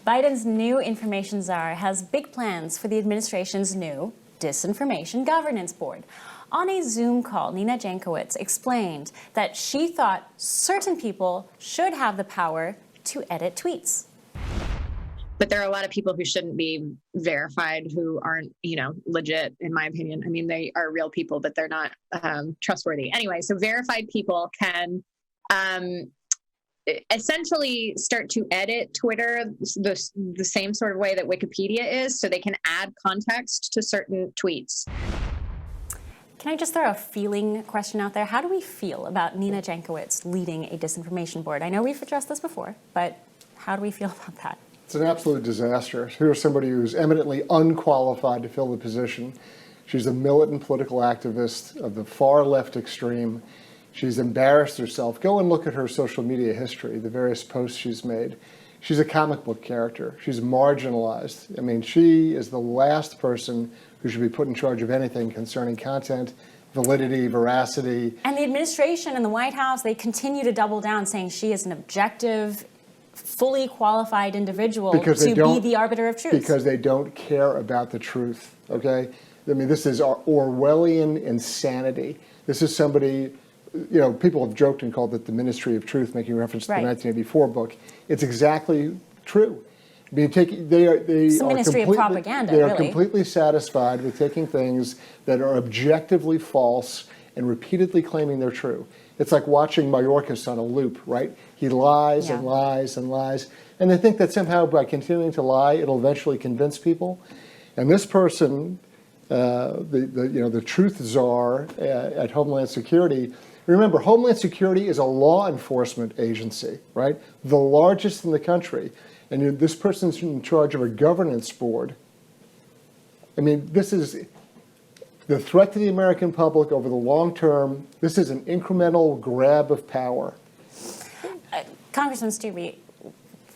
Biden's new information czar has big plans for the administration's new Disinformation Governance Board. On a Zoom call, Nina Jankowicz explained that she thought certain people should have the power to edit tweets. But there are a lot of people who shouldn't be verified, who aren't, legit, in my opinion. I mean, they are real people, but they're not trustworthy. Anyway, so verified people can essentially start to edit Twitter the same sort of way that Wikipedia is, so they can add context to certain tweets. Can I just throw a feeling question out there? How do we feel about Nina Jankowicz leading a disinformation board? I know we've addressed this before, but how do we feel about that? It's an absolute disaster. Here's somebody who's eminently unqualified to fill the position. She's a militant political activist of the far left extreme. She's embarrassed herself. Go and look at her social media history, the various posts she's made. She's a comic book character. She's marginalized. I mean, she is the last person who should be put in charge of anything concerning content, validity, veracity. And the administration and the White House, they continue to double down, saying she is an objective, fully qualified individual to be the arbiter of truth. Because they don't care about the truth, okay? I mean, this is Orwellian insanity. This is somebody, people have joked and called it the Ministry of Truth, making reference to the 1984 book. It's exactly true. I mean, it's a ministry of propaganda, They are completely satisfied with taking things that are objectively false and repeatedly claiming they're true. It's like watching Mayorkas on a loop, right? He lies and lies and lies. And they think that somehow by continuing to lie, it'll eventually convince people. And this person, the truth czar at Homeland Security, remember, Homeland Security is a law enforcement agency, right? The largest in the country. And this person's in charge of a governance board. I mean, this is the threat to the American public over the long term. This is an incremental grab of power. Congressman Stuby,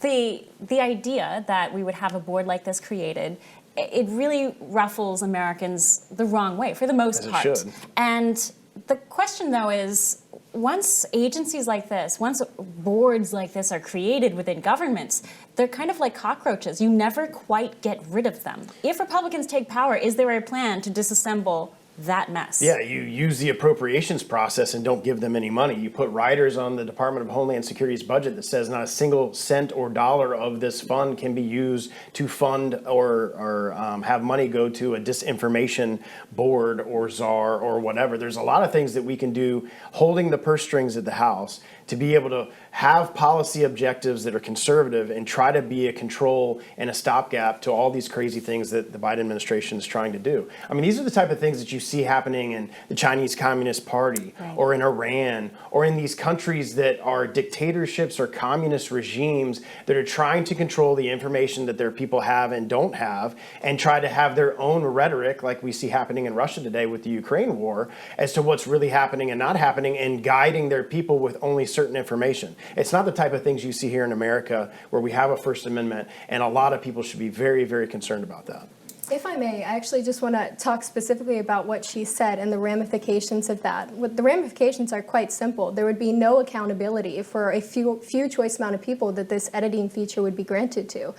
the idea that we would have a board like this created, it really ruffles Americans the wrong way for the most part. As it should. And the question, though, is once agencies like this, once boards like this are created within governments, they're kind of like cockroaches. You never quite get rid of them. If Republicans take power, is there a plan to disassemble that mess? Yeah, you use the appropriations process and don't give them any money. You put riders on the Department of Homeland Security's budget that says not a single cent or dollar of this fund can be used to fund or have money go to a disinformation board or czar or whatever. There's a lot of things that we can do holding the purse strings at the House to be able to have policy objectives that are conservative and try to be a control and a stopgap to all these crazy things that the Biden administration is trying to do. I mean, these are the type of things that you see happening in the Chinese Communist Party or in Iran or in these countries that are dictatorships or communist regimes that are trying to control the information that their people have and don't have and try to have their own rhetoric, like we see happening in Russia today with the Ukraine war, as to what's really happening and not happening, and guiding their people with only certain information. It's not the type of things you see here in America where we have a First Amendment, and a lot of people should be very, very concerned about that. If I may, I actually just want to talk specifically about what she said and the ramifications of that. The ramifications are quite simple. There would be no accountability for a few choice amount of people that this editing feature would be granted to.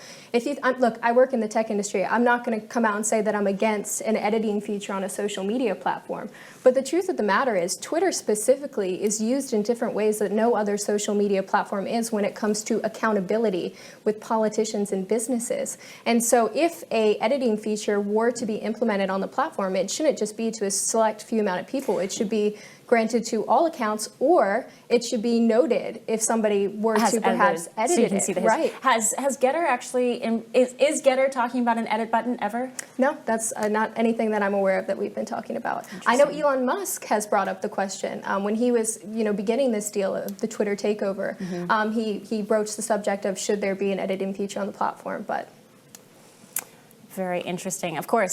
Look, I work in the tech industry. I'm not going to come out and say that I'm against an editing feature on a social media platform. But the truth of the matter is, Twitter specifically is used in different ways that no other social media platform is when it comes to accountability with politicians and businesses. And so if a editing feature were to be implemented on the platform, it shouldn't just be to a select few amount of people. It should be granted to all accounts, or it should be noted if somebody were to perhaps edit so you can see the right. Has Getter actually, is Getter talking about an edit button ever? No, that's not anything that I'm aware of that we've been talking about. I know Elon Musk has brought up the question when he was, beginning this deal of the Twitter takeover. He broached the subject of should there be an editing feature on the platform, but. Very interesting. Of course.